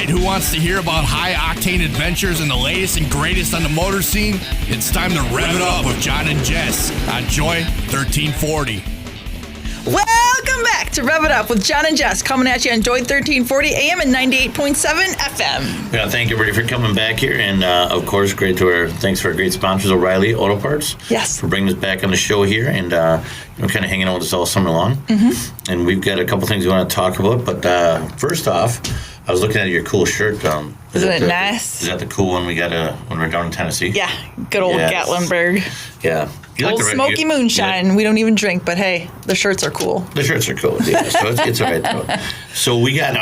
right, who wants to hear about high-octane adventures and the latest and greatest on the motor scene? It's time to rev it up with John and Jess on Joy 1340. Welcome back to Rev It Up with John and Jess, coming at you on Joy 1340 AM and 98.7 FM. Yeah, thank you, everybody, for coming back here. And, of course, thanks to our great sponsors, O'Reilly Auto Parts. Yes. For bringing us back on the show here and kind of hanging out with us all summer long. Mm-hmm. And we've got a couple things we want to talk about. But first off, I was looking at your cool shirt. Isn't it nice? Is that the cool one we got when we were down in Tennessee? Yeah, good old Gatlinburg. Yeah. Old smoky moonshine. We don't even drink, but hey, the shirts are cool. The shirts are cool, yeah. So it's all right, though. So we got,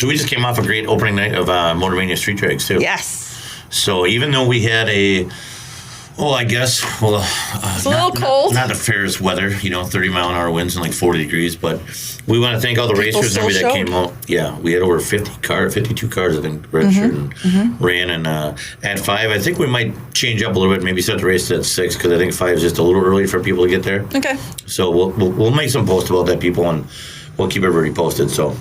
we just came off a great opening night of Motor Mania Street Drags, too. Yes. So even though we had it's a little cold. Not the fairest weather, 30-mile-an-hour winds and like 40 degrees, but we want to thank all the racers and everybody that came out. Yeah, we had over 52 cars, I think, registered and ran. And at 5, I think we might change up a little bit, maybe set the race at 6, because I think 5 is just a little early for people to get there. Okay. So we'll make some posts about that, people, and we'll keep everybody posted. So,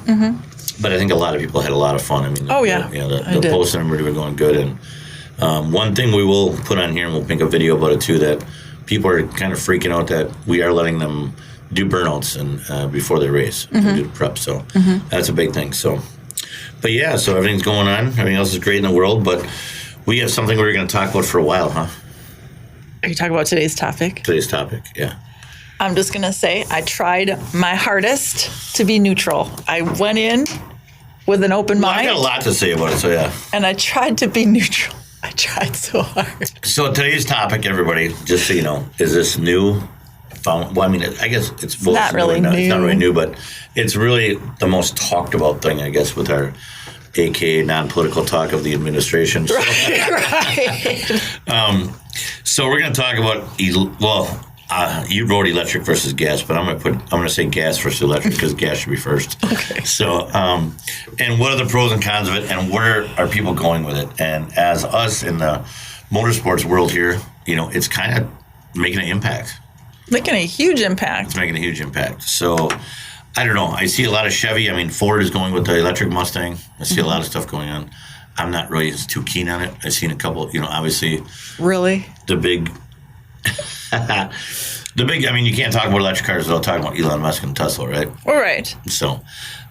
but I think a lot of people had a lot of fun. I mean, the posts and everybody were going good. And one thing we will put on here, and we'll make a video about it too, that people are kind of freaking out that we are letting them do burnouts and before they race, do the prep. So that's a big thing. So, but yeah, so everything's going on. Everything else is great in the world, but we have something we're going to talk about for a while, huh? Are you talking about today's topic? Today's topic, yeah. I'm just going to say I tried my hardest to be neutral. I went in with an open mind. I got a lot to say about it, so yeah. And I tried to be neutral. I tried so hard. So today's topic, everybody, just so you know, is this new? Well, I mean, I guess it's not really new. It's not really new, but it's really the most talked about thing, I guess, with our AKA non-political talk of the administration. So, Right. So we're going to talk about, you wrote electric versus gas, but I'm going to say gas versus electric because gas should be first. Okay. So, and what are the pros and cons of it, and where are people going with it? And as us in the motorsports world here, it's kind of making an impact. Making a huge impact. It's making a huge impact. So, I don't know. I see a lot of Chevy. I mean, Ford is going with the electric Mustang. I see a lot of stuff going on. I'm not really too keen on it. I've seen a couple, obviously. Really? The big, I mean, you can't talk about electric cars without talking about Elon Musk and Tesla, right? All right. So,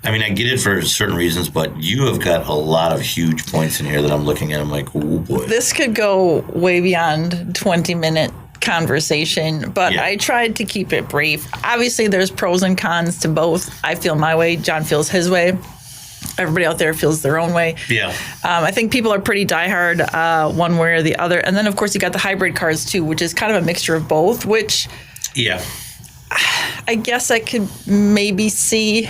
I mean, I get it for certain reasons, but you have got a lot of huge points in here that I'm looking at. I'm like, oh, boy. This could go way beyond 20-minute conversation, but I tried to keep it brief. Obviously, there's pros and cons to both. I feel my way. John feels his way. Everybody out there feels their own way. Yeah. I think people are pretty diehard one way or the other. And then, of course, you got the hybrid cars, too, which is kind of a mixture of both, which I guess I could maybe see,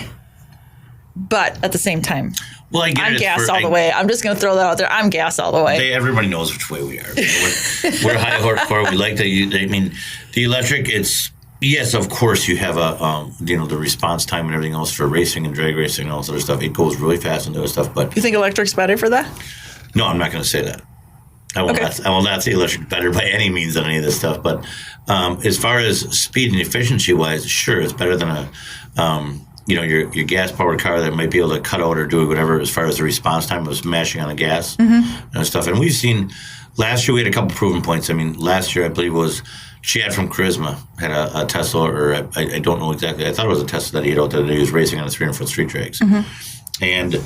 but at the same time, well, I'm gas all the way. I'm just going to throw that out there. I'm gas all the way. Everybody knows which way we are. We're high horsepower. We like that. I mean, the electric, yes, of course, you have the response time and everything else for racing and drag racing and all this other stuff. It goes really fast and other stuff. But you think electric's better for that? No, I'm not going to say that. I will not say electric better by any means than any of this stuff. But as far as speed and efficiency wise, sure, it's better than your gas powered car that might be able to cut out or do whatever as far as the response time of smashing on the gas and stuff. And we've seen last year we had a couple proven points. I mean, last year I believe was Chad from Charisma had a Tesla, or I don't know exactly. I thought it was a Tesla that he had out there that he was racing on the 300-foot street drags. And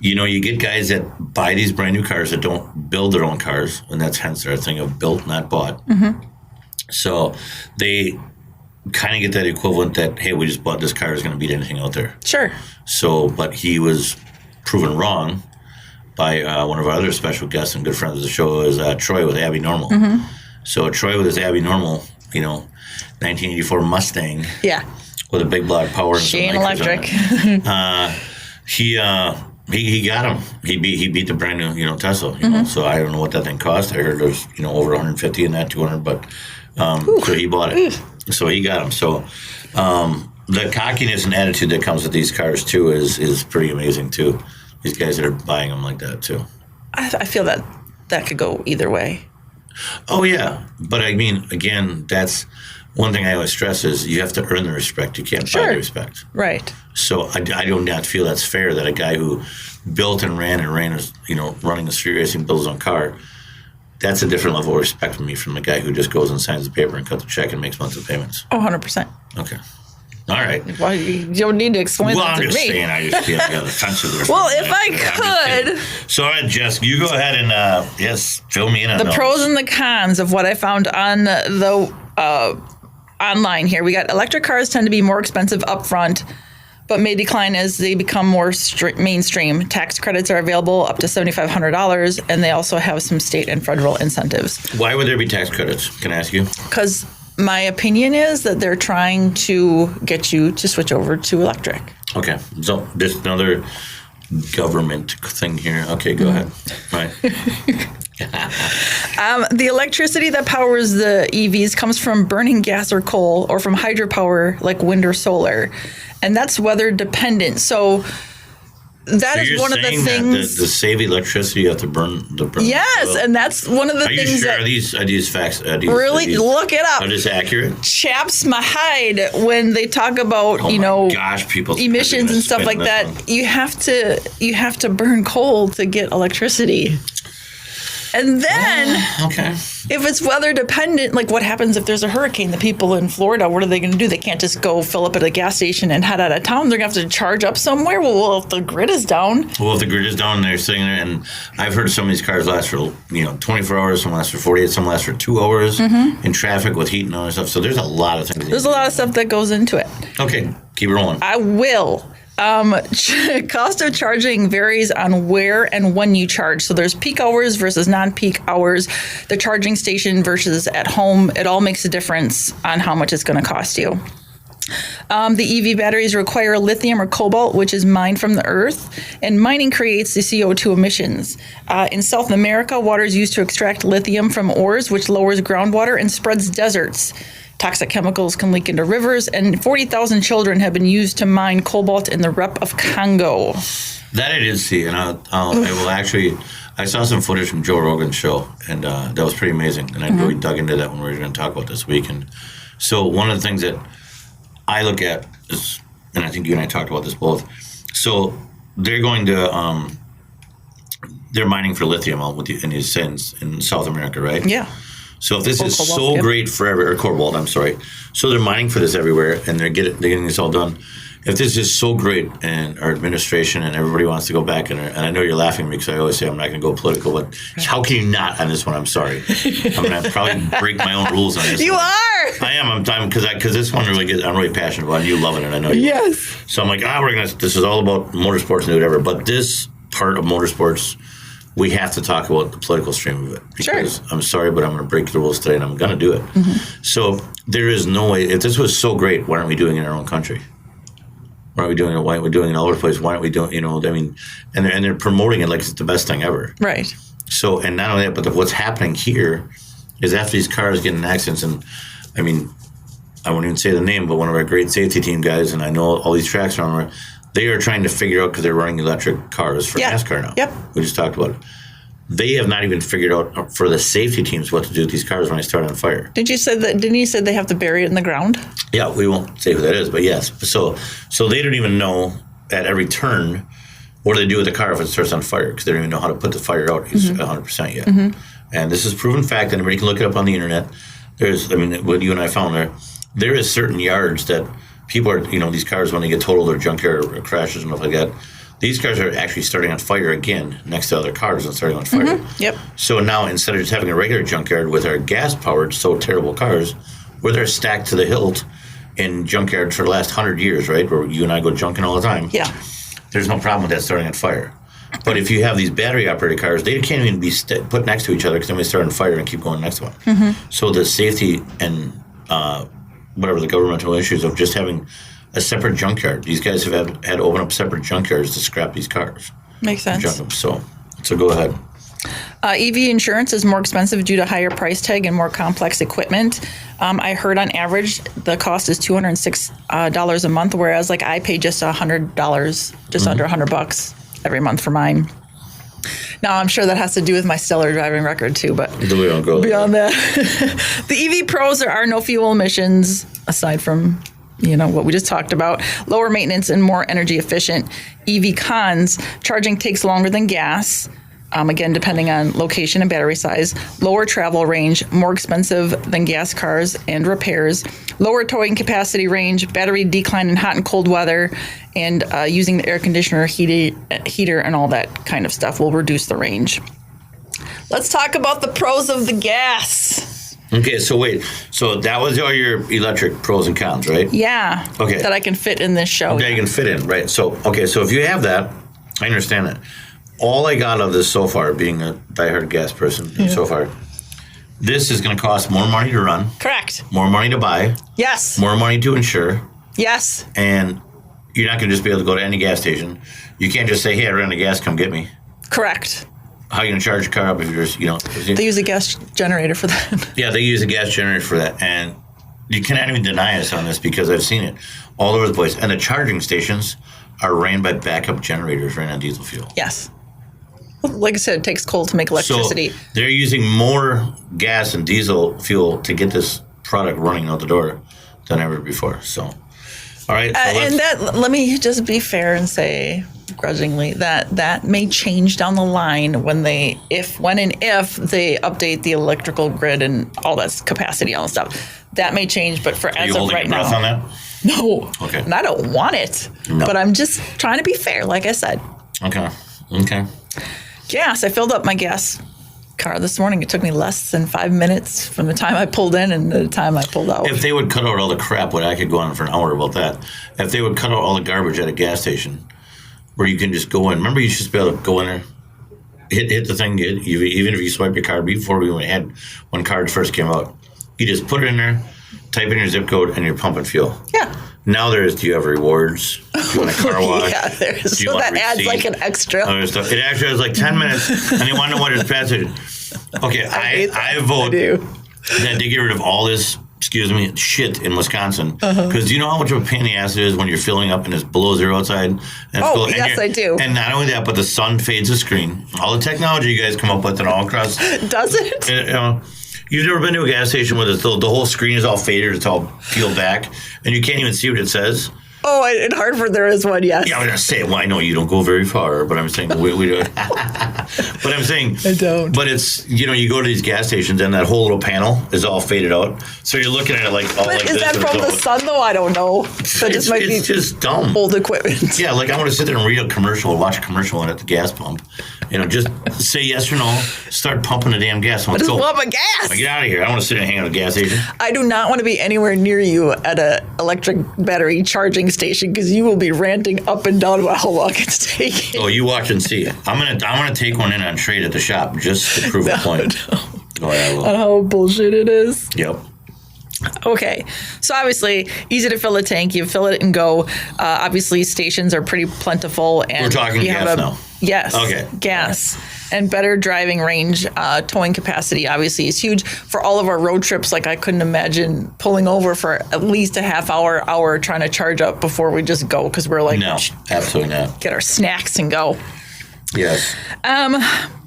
you get guys that buy these brand new cars that don't build their own cars, and that's hence their thing of built, not bought. So they kind of get that equivalent that, hey, we just bought this car, is going to beat anything out there. Sure. So, but he was proven wrong by one of our other special guests and good friends of the show is Troy with Abby Normal. So Troy with his Abby Normal, 1984 Mustang. Yeah. With a big block power. And she ain't electric. He got him. He beat the brand new, Tesla. So I don't know what that thing cost. I heard there's, over 150 in that, 200, but so he bought it. So he got him. So the cockiness and attitude that comes with these cars too is pretty amazing too. These guys that are buying them like that too. I feel that could go either way. Oh yeah, but I mean, again, that's one thing I always stress is you have to earn the respect. You can't buy the respect. Right. So I do not feel that's fair that a guy who built and ran, running a street racing, builds his own car, that's a different level of respect for me from the guy who just goes and signs the paper and cuts the check and makes monthly payments. Oh, 100%. Okay. All right. Well, you don't need to explain that to me. Well, I'm just saying, I just can't get offensive. Well, if I could. So, all right, Jess, you go ahead and, fill me in on the pros and the cons of what I found on the online here. We got electric cars tend to be more expensive upfront, but may decline as they become more mainstream. Tax credits are available up to $7,500, and they also have some state and federal incentives. Why would there be tax credits? Can I ask you? Because my opinion is that they're trying to get you to switch over to electric. Okay. So there's another government thing here. Okay, go ahead. Right. The electricity that powers the EVs comes from burning gas or coal or from hydropower like wind or solar. And that's weather dependent. So that is one of the things. To save electricity, you have to burn the burn. Yes, oil. And that's one of the Are things you sure? that Are these facts? Really look it up. Are this accurate? Chaps my hide when they talk about People emissions and stuff like that. One. You have to burn coal to get electricity. And then, if it's weather dependent, like what happens if there's a hurricane? The people in Florida, what are they going to do? They can't just go fill up at a gas station and head out of town. They're going to have to charge up somewhere. Well, if the grid is down. Well, if the grid is down, they're sitting there, and I've heard some of these cars last for 24 hours, some last for 48, some last for 2 hours in traffic with heat and all that stuff. So there's a lot of things. There's a lot of stuff that goes into it. Okay, keep rolling. I will. Cost of charging varies on where and when you charge. So there's peak hours versus non-peak hours, the charging station versus at home. It all makes a difference on how much it's going to cost you. The EV batteries require lithium or cobalt, which is mined from the earth, and mining creates the CO2 emissions. In South America, water is used to extract lithium from ores, which lowers groundwater and spreads deserts. Toxic chemicals can leak into rivers, and 40,000 children have been used to mine cobalt in the Rep of Congo. That I did see, and I will actually. I saw some footage from Joe Rogan's show, and that was pretty amazing. And I really dug into that when we were going to talk about this week. And so one of the things that I look at is, and I think you and I talked about this both. So they're going to, they're mining for lithium in these sins in South America, right? Yeah. So if this is so great forever, or cobalt, I'm sorry. So they're mining for this everywhere, and they're getting this all done. If this is so great, and our administration and everybody wants to go back, and I know you're laughing at me because I always say I'm not going to go political, but how can you not on this one? I'm sorry. I'm going to probably break my own rules on this. You one. are. I am. because this one really gets. I'm really passionate about it. You loving it. I know you. Yes. So I'm like, this is all about motorsports and whatever. But this part of motorsports, we have to talk about the political stream of it. Because I'm sorry, but I'm going to break the rules today, and I'm going to do it. Mm-hmm. So there is no way. If this was so great, why aren't we doing it in our own country? Why aren't we doing it? Why aren't we doing it in all over the place? Why aren't we doing? And they're promoting it like it's the best thing ever. Right. So, and not only that, but what's happening here is after these cars get in accidents, and I won't even say the name, but one of our great safety team guys, and I know all these tracks are on. They are trying to figure out, because they're running electric cars for NASCAR now. Yep. We just talked about it. They have not even figured out for the safety teams what to do with these cars when they start on fire. Didn't you say they have to bury it in the ground? Yeah, we won't say who that is, but yes. So they don't even know at every turn what do they do with the car if it starts on fire, because they don't even know how to put the fire out 100% yet. Mm-hmm. And this is proven fact. Anybody can look it up on the internet. What you and I found there is certain yards that people are, these cars, when they get totaled or junkyard or crashes and stuff like that, these cars are actually starting on fire again next to other cars and starting on fire. Mm-hmm. Yep. So now, instead of just having a regular junkyard with our gas-powered, so terrible cars, where they're stacked to the hilt in junkyards for the last 100 years, right, where you and I go junking all the time, there's no problem with that starting on fire. But if you have these battery-operated cars, they can't even be put next to each other because then they start on fire and keep going next one. Mm-hmm. So the safety and whatever the governmental issues of just having a separate junkyard. These guys have had to open up separate junkyards to scrap these cars. Makes sense. So go ahead. EV insurance is more expensive due to higher price tag and more complex equipment. I heard on average the cost is $206 a month, whereas I pay just $100, just under $100 every month for mine. Now, I'm sure that has to do with my stellar driving record too, but we don't go beyond that. The EV pros, there are no fuel emissions aside from what we just talked about. Lower maintenance and more energy efficient. EV cons, charging takes longer than gas. Again, depending on location and battery size. Lower travel range, more expensive than gas cars and repairs. Lower towing capacity range, battery decline in hot and cold weather, and using the air conditioner, heater, and all that kind of stuff will reduce the range. Let's talk about the pros of the gas. Okay, so wait. So that was all your electric pros and cons, right? Yeah. Okay. That I can fit in this show. Okay, you can fit in, right? So, so if you have that, I understand that. All I got of this so far, being a diehard gas person so far, this is going to cost more money to run. Correct. More money to buy. Yes. More money to insure. Yes. And you're not going to just be able to go to any gas station. You can't just say, hey, I ran out of gas, come get me. Correct. How are you going to charge your car up if you're just, They use a gas generator for that. Yeah, they use a gas generator for that. And you cannot even deny us on this because I've seen it all over the place. And the charging stations are ran by backup generators ran on diesel fuel. Yes. Like I said, it takes coal to make electricity. So they're using more gas and diesel fuel to get this product running out the door than ever before. So, all right. So and let me just be fair and say, grudgingly, that may change down the line when when and if they update the electrical grid and all that capacity, all that stuff. That may change, but Are you holding your breath on that? No. Okay. And I don't want it. No. But I'm just trying to be fair, like I said. Okay. Gas. I filled up my gas car this morning. It took me less than 5 minutes from the time I pulled in and the time I pulled out. If they would cut out all the crap, I could go on for an hour about that. If they would cut out all the garbage at a gas station, where you can just go in. Remember, you used to be able to go in there, hit the thing. Even if you swipe your card before when cards first came out, you just put it in there, type in your zip code, and you're pumping fuel. Yeah. Now do you have rewards? Do you want a car wash? Yeah, there's. So that adds like an extra. Other stuff. It actually has like 10 minutes, and you want to know what it's passage. Okay, I vote that they get rid of all this, shit in Wisconsin. Because do you know how much of a pain in the ass it is when you're filling up and it's below zero outside? And yes, I do. And not only that, but the sun fades the screen. All the technology you guys come up with and all across. Does it? You've never been to a gas station where the whole screen is all faded, it's all peeled back, and you can't even see what it says? Oh, in Hartford there is one, yes. Yeah, I was going to say, well, I know you don't go very far, but I'm saying we do. But I'm saying, I don't. But it's, you go to these gas stations and that whole little panel is all faded out. So you're looking at it like all like this. But is that from the sun, though? I don't know. That just might be just dumb. Old equipment. Yeah, like I want to sit there and read a commercial, watch a commercial at the gas pump. Just say yes or no, start pumping the damn gas. I just want my gas. Get out of here. I don't want to sit there and hang out at a gas station. I do not want to be anywhere near you at an electric battery charging station because you will be ranting up and down about how long it's taking. Oh, you watch and see. I'm gonna take one in on trade at the shop just to prove a point. No. Oh, yeah, I will. On how bullshit it is. Yep. Okay, so obviously easy to fill a tank. You fill it and go. Obviously, stations are pretty plentiful, and we're talking gas now. Yes. Okay. Gas and better driving range. Towing capacity obviously is huge for all of our road trips. Like I couldn't imagine pulling over for at least a half hour trying to charge up before we just go because we're like, no, absolutely not. Get our snacks and go. Yes.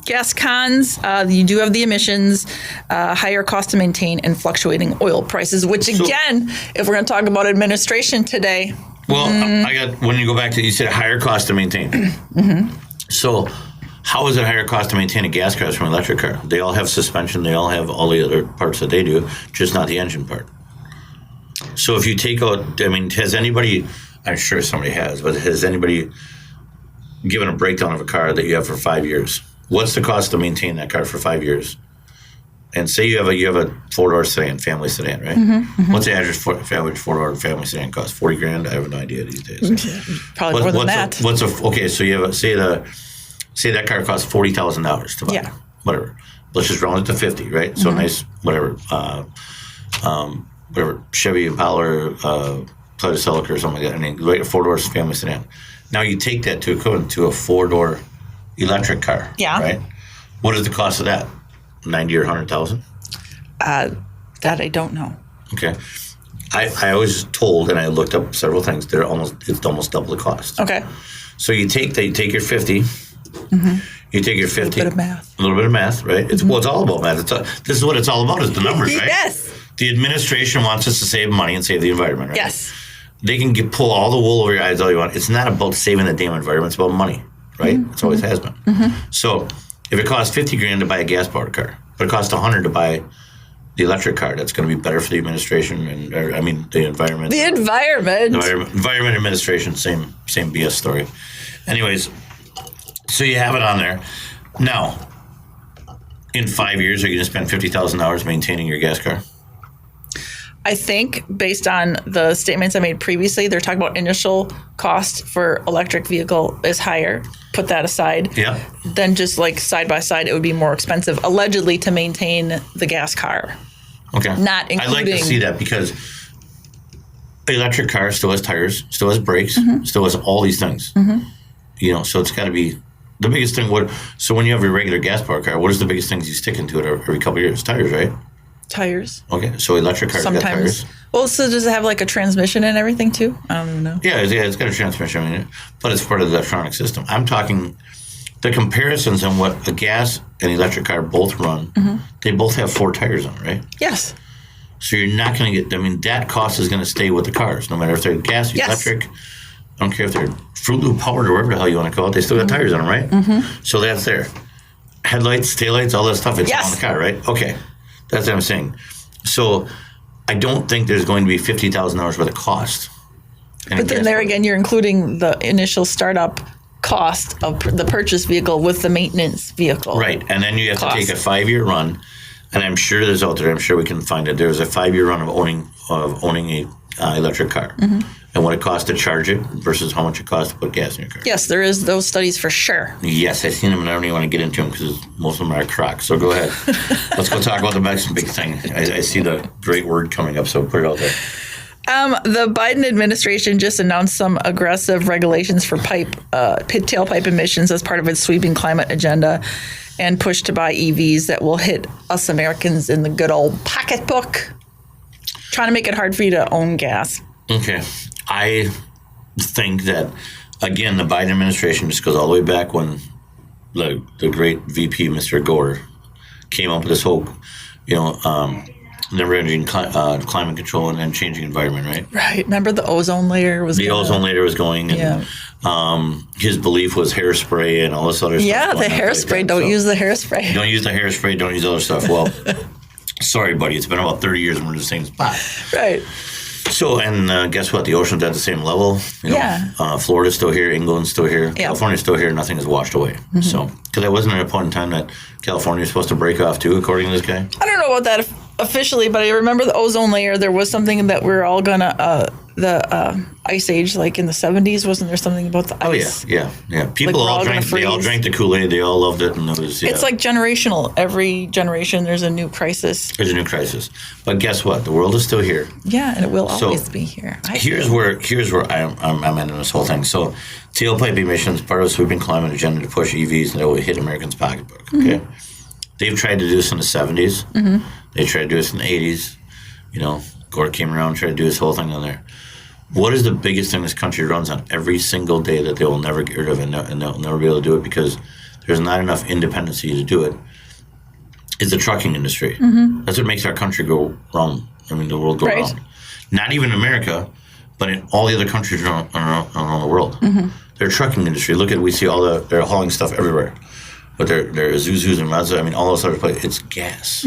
Gas cons, you do have the emissions, higher cost to maintain, and fluctuating oil prices, which again, if we're going to talk about administration today. Well, when you go back to, you said higher cost to maintain. Mm-hmm. So how is it higher cost to maintain a gas car from an electric car? They all have suspension. They all have all the other parts that they do, just not the engine part. So if you take out, has anybody, I'm sure somebody has, but has anybody given a breakdown of a car that you have for 5 years? What's the cost to maintain that car for 5 years? And say you have a 4-door sedan, family sedan, right? Mm-hmm. What's the average 4-door family sedan cost? $40,000? I have no idea these days. Probably more than that. Okay? So you have say that car costs $40,000 to buy. Yeah. Whatever. Let's just round it to 50, right? So nice, whatever. Whatever Chevy Impala, Toyota Celica or something like that. Right, a 4-door family sedan. Now you take that to equivalent to a 4-door electric car. Yeah. Right. What is the cost of that? 90 or 100,000? That I don't know. Okay. I was told, and I looked up several things. It's almost double the cost. Okay. So you take your 50, You take your 50. A little bit of math, right? It's all about math. This is what it's all about, is the numbers, right? Yes. The administration wants us to save money and save the environment, right? Yes. They can pull all the wool over your eyes all you want. It's not about saving the damn environment. It's about money, right? It always has been. So if it costs $50,000 to buy a gas-powered car, but it costs $100 to buy the electric car, that's going to be better for the administration and the environment. The environment. Environment administration, same BS story. Anyways, so you have it on there. Now, in 5 years, are you going to spend $50,000 maintaining your gas car? I think based on the statements I made previously, they're talking about initial cost for electric vehicle is higher. Put that aside. Yeah. Then just like side by side, it would be more expensive, allegedly, to maintain the gas car. Okay. Not including. I'd like to see that because the electric car still has tires, still has brakes, still has all these things. So it's got to be the biggest thing. So when you have your regular gas powered car, what is the biggest things you stick into it every couple of years? Tires, right? Tires. Okay, so electric cars got tires. Well, so does it have like a transmission and everything too? I don't even know. Yeah, it's got a transmission in it, but it's part of the electronic system. I'm talking the comparisons on what a gas and electric car both run. They both have 4 tires on it, right? Yes. So you're not going to get, that cost is going to stay with the cars, no matter if they're gas, electric. I don't care if they're Fruit Loop powered or whatever the hell you want to call it. They still got tires on them, right? So that's there. Headlights, taillights, all that stuff, it's all on the car, right? Okay. That's what I'm saying. So I don't think there's going to be $50,000 worth of cost. But then there again, you're including the initial startup cost of the purchase vehicle with the maintenance vehicle. Right. And then you have to take a 5-year run. And I'm sure there's out there, I'm sure we can find it. There's a 5-year run of owning a electric car. And what it costs to charge it versus how much it costs to put gas in your car. Yes, there is those studies for sure. Yes, I've seen them, and I don't even want to get into them because most of them are crocs. So go ahead. Let's go talk about the next big thing. I see the great word coming up, so put it out there. The Biden administration just announced some aggressive regulations for tailpipe emissions as part of its sweeping climate agenda and push to buy EVs that will hit us Americans in the good old pocketbook, trying to make it hard for you to own gas. Okay. I think that, again, the Biden administration just goes all the way back when the great VP, Mr. Gore, came up with this whole, never-ending climate control and then changing environment, right? Right. Remember the ozone layer was ozone layer was going, and his belief was hairspray and all this other stuff. Yeah, the hairspray. Don't use the hairspray. Don't use the hairspray. Don't use other stuff. Well, sorry, buddy. It's been about 30 years and we're in the same spot. Right. So, and guess what? The ocean's at the same level. Florida's still here. England's still here. Yeah. California's still here. Nothing is washed away. So, because there wasn't at a point in time that California was supposed to break off too, according to this guy? I don't know about that officially, but I remember the ozone layer. There was something that we're all gonna the ice age, like in the 70s. Wasn't there something about the ice? Oh yeah. People all drank. They all drank the Kool-Aid. They all loved it, and it was. Yeah. It's like generational. Every generation, there's a new crisis. There's a new crisis, but guess what? The world is still here. Yeah, and it will always be here. Here's where I'm ending this whole thing. So, tailpipe emissions, part of the sweeping climate agenda to push EVs, and it will hit Americans' pocketbook. Okay, they've tried to do this in the 70s. They tried to do this in the 80s. Gore came around and tried to do this whole thing on there. What is the biggest thing this country runs on every single day that they will never get rid of and they'll never be able to do it because there's not enough independency to do it? Is the trucking industry. That's what makes our country go round. I mean, the world go round. Not even America, but in all the other countries around the world. Their trucking industry. Look at, we see they're hauling stuff everywhere. But they're Isuzus and Mazda. I mean, all those other places. It's gas.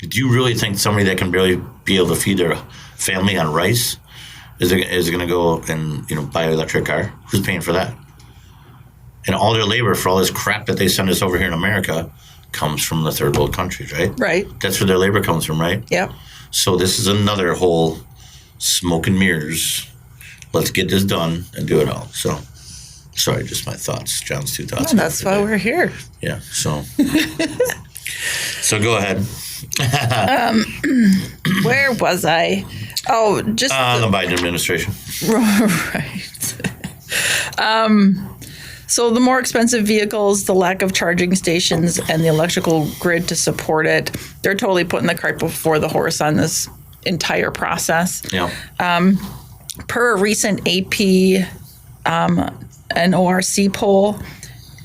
Do you really think somebody that can barely be able to feed their family on rice is going to go and buy an electric car? Who's paying for that? And all their labor for all this crap that they send us over here in America comes from the third world countries, right? Right. That's where their labor comes from, right? Yep. So this is another whole smoke and mirrors. Let's get this done and do it all. So, sorry, just my thoughts. John's 2 thoughts. No, that's why we're here. Yeah. So, so go ahead. Where was I? Oh, just the Biden administration. Right. So the more expensive vehicles, the lack of charging stations, and the electrical grid to support it, they're totally putting the cart before the horse on this entire process. Yeah. Per a recent AP and ORC poll,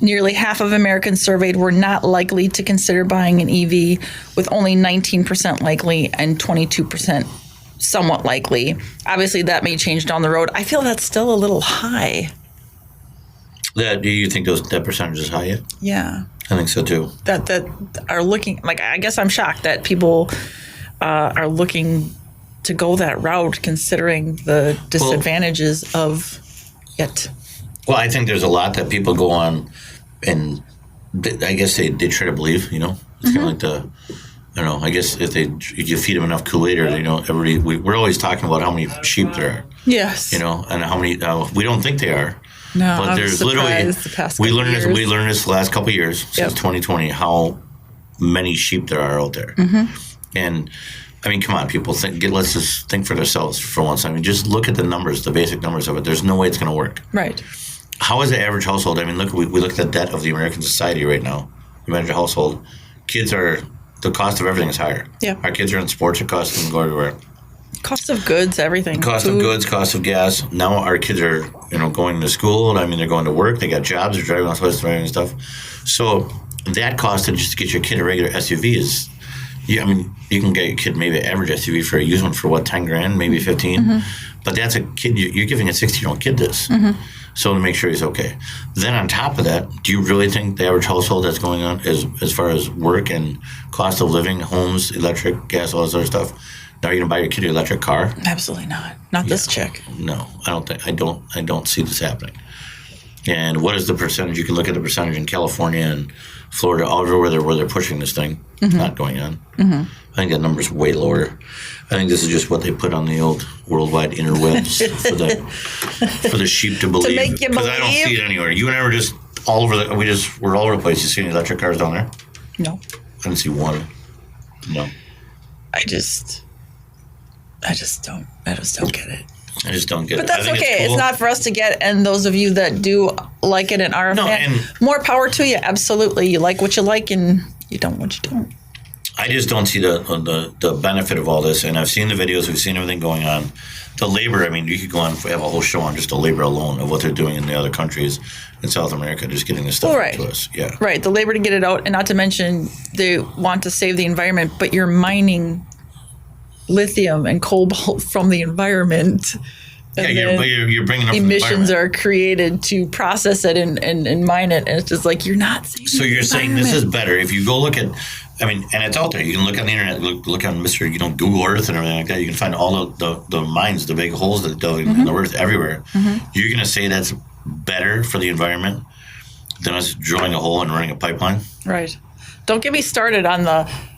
Nearly half of Americans surveyed were not likely to consider buying an EV, with only 19% likely and 22% somewhat likely. Obviously, that may change down the road. I feel that's still a little high. Do you think that percentage is high yet? Yeah. I think so too. That are looking, like, I guess I'm shocked that people are looking to go that route, considering the disadvantages of it. Well, I think there's a lot that people go on, and I guess they try to believe. It's kind of like I don't know. I guess if you feed them enough Kool-Aid, or we're always talking about how many sheep there are. Yes. And how many we don't think they are. No, but there's literally we learned this the last couple of years since 2020 how many sheep there are out there. And I mean, come on, people let's just think for themselves for once. I mean, just look at the numbers, the basic numbers of it. There's no way it's going to work. Right. How is the average household? I mean, we look at the debt of the American society right now. The average household, the cost of everything is higher. Yeah. Our kids are in sports, it costs them to go everywhere. Cost of goods, everything. Cost of goods, cost of gas. Now our kids are, going to school. I mean, they're going to work. They got jobs. They're driving on places and stuff. So that cost to just get your kid a regular SUV is, you can get your kid maybe an average SUV for a used one for what, 10 grand, maybe 15. But that's a kid. You're giving a 16-year-old kid this. So to make sure he's okay. Then on top of that, do you really think the average household that's going on as far as work and cost of living, homes, electric, gas, all this other stuff? Now you're gonna buy your kid an electric car? Absolutely not. Not this chick. No, I don't see this happening. And what is the percentage? You can look at the percentage in California and Florida, all over where they're pushing this thing. It's not going on. I think that number's way lower. I think this is just what they put on the old worldwide interwebs for the sheep to believe. To make you believe. Because I don't see it anywhere. You and I were just all over we're all over the place. You see any electric cars down there? No. I didn't see one. No. I just don't get it. I just don't get it. But that's okay. It's cool. It's not for us to get. And those of you that do like it and are a fan, more power to you. Absolutely. You like what you like and you don't what you don't. I just don't see the benefit of all this. And I've seen the videos. We've seen everything going on. The labor, I mean, you could go on and have a whole show on just the labor alone of what they're doing in the other countries in South America, just getting this stuff to us. Yeah. Right. The labor to get it out. And not to mention they want to save the environment, but you're mining lithium and cobalt from the environment. But you're bringing up emissions are created to process it and mine it, and it's just like you're not saving. So you're saying this is better if you go look at, and it's out there. You can look on the internet, look on Mr. Google Earth and everything like that. You can find all the mines, the big holes that dug in the earth everywhere. You're going to say that's better for the environment than us drilling a hole and running a pipeline? Right. Don't get me started on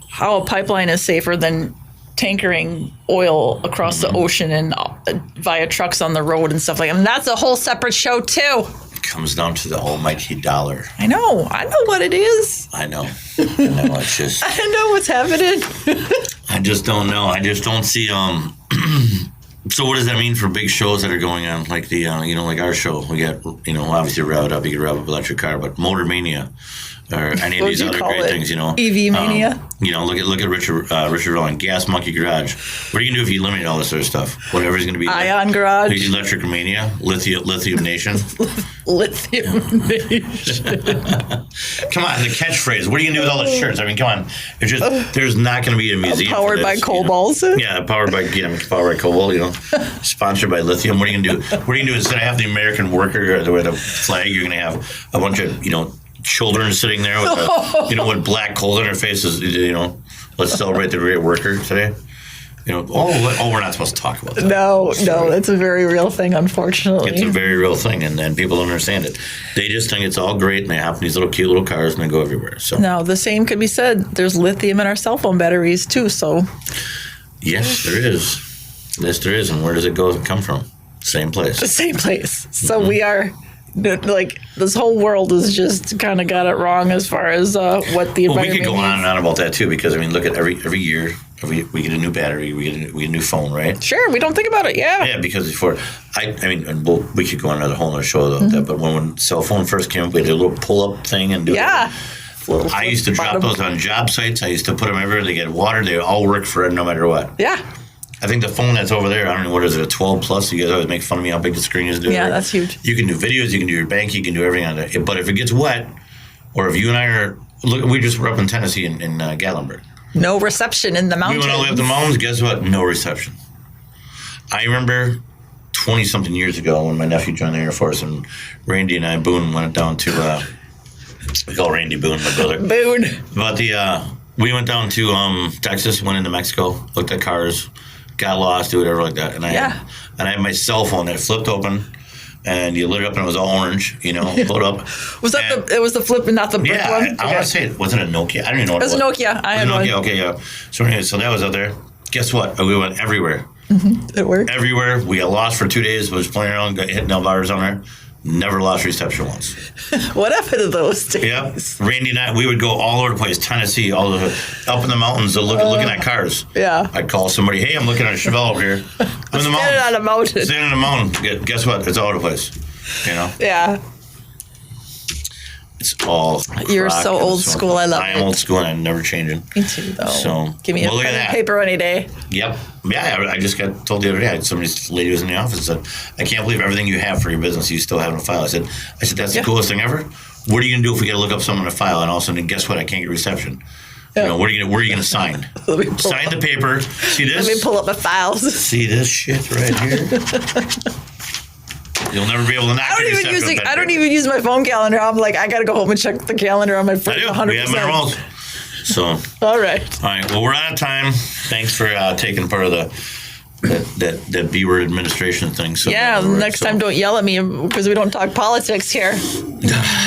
how a pipeline is safer than tankering oil across the ocean and via trucks on the road and stuff like that. And that's a whole separate show too. It comes down to the almighty dollar. I know what it is. I know. It's just. I know what's happening. I just don't know. I just don't see. So what does that mean for big shows that are going on, like the like our show? We got obviously Rev It Up. You can rev up electric car, but Motor Mania. Or any of these other great things, EV Mania. Look at Richard Rowland, Gas Monkey Garage. What are you gonna do if you eliminate all this other stuff? Whatever's gonna be Ion Garage, Electric Mania, Lithium Nation. Lithium Nation. Come on, the catchphrase. What are you gonna do with all the shirts? I mean, come on. It's just there's not gonna be a museum powered for this, by cobalt. Yeah, powered by cobalt. Sponsored by lithium. What are you gonna do? What are you gonna do instead of have the American worker with a flag? You're gonna have a bunch of children sitting there with with black coal in their faces. Let's celebrate the great worker today. We're not supposed to talk about that. No, that's a very real thing, unfortunately. It's a very real thing, and people don't understand it. They just think it's all great, and they have these cute little cars, and they go everywhere. So no, the same could be said. There's lithium in our cell phone batteries too. So yes, there is. Yes, there is. And where does it come from? Same place. The same place. So we are. Like this whole world has just kind of got it wrong as far as what the environment. We could go on and on about that too, because look at every year we get a new battery, we get a new phone, right? Sure, we don't think about it. Yeah, because we could go on another whole other show about that. But when cell phone first came up, we had a little pull up thing and do I used to drop those on job sites. I used to put them everywhere. They get water. They all work for it no matter what. Yeah. I think the phone that's over there, I don't know, what is it, a 12 plus? You guys always make fun of me how big the screen is. Yeah, that's huge. You can do videos, you can do your bank, you can do everything on it. But if it gets wet, or if you and I are, look, we just were up in Tennessee in Gatlinburg. No reception in the mountains. We went all the way up the mountains, guess what? No reception. I remember 20-something years ago when my nephew joined the Air Force, and Randy and I, Boone, went down to, we call Randy Boone, my brother. Boone. But we went down to Texas, went into Mexico, looked at cars, got lost, do whatever like that. And I had my cell phone that flipped open, and you lit it up and it was all orange, you know, lit up. Was that it was the flip and not the brick one? Yeah, I want to say it wasn't a Nokia. I don't even know what it was. It was Nokia. I had one. Okay, yeah. So anyway, so that was out there. Guess what? We went everywhere. Mm-hmm. It worked. Everywhere. We got lost for 2 days. Was playing around, got hitting bars on there. Never lost reception once. What happened to those days? Yep. Randy and I, we would go all over the place, Tennessee, all over, up in the mountains, looking at cars. Yeah. I'd call somebody, hey, I'm looking at a Chevelle over here. I'm in the mountains. Standing on a mountain. Standing on a mountain. Guess what? It's all over the place. You know? Yeah. It's all You're so old school. I love it. I am old school and I'm never changing. Me too, though. So, give me a pen and paper any day. Yep. Yeah, I just got told the other day, somebody's lady was in the office and said, I can't believe everything you have for your business, you still have in a file. I said, that's the coolest thing ever. What are you going to do if we got to look up someone in a file and all of a sudden, guess what? I can't get reception. Yeah. You know, where are you going to sign? Sign the paper. See this? Let me pull up my files. See this shit right here? You'll never be able to knock I don't even use my phone calendar. I'm like, I got to go home and check the calendar on my phone. 100%. We have my remote. So. All right. Well, we're out of time. Thanks for taking part of that B-word administration thing. So next time don't yell at me because we don't talk politics here.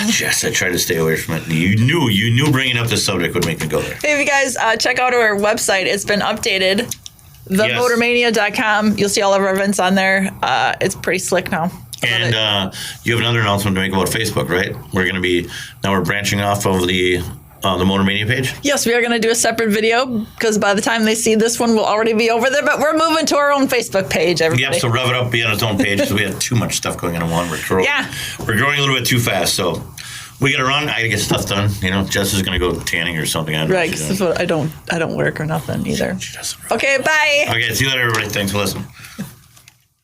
Jess, I tried to stay away from it. You knew bringing up this subject would make me go there. Hey, if you guys check out our website. It's been updated. TheMotorMania.com. You'll see all of our events on there. It's pretty slick now. And you have another announcement to make about Facebook, right? We're branching off of the Motor Mania page? Yes, we are going to do a separate video because by the time they see this one, we'll already be over there. But we're moving to our own Facebook page, everybody. Yep, so Rev It Up be on its own page because we have too much stuff going on in one. We're growing a little bit too fast, so we got to run. I got to get stuff done. You know, Jess is going to go tanning or something. Right, because I don't work or nothing either. She doesn't. Okay, bye. Okay, see you later, everybody. Thanks for listening.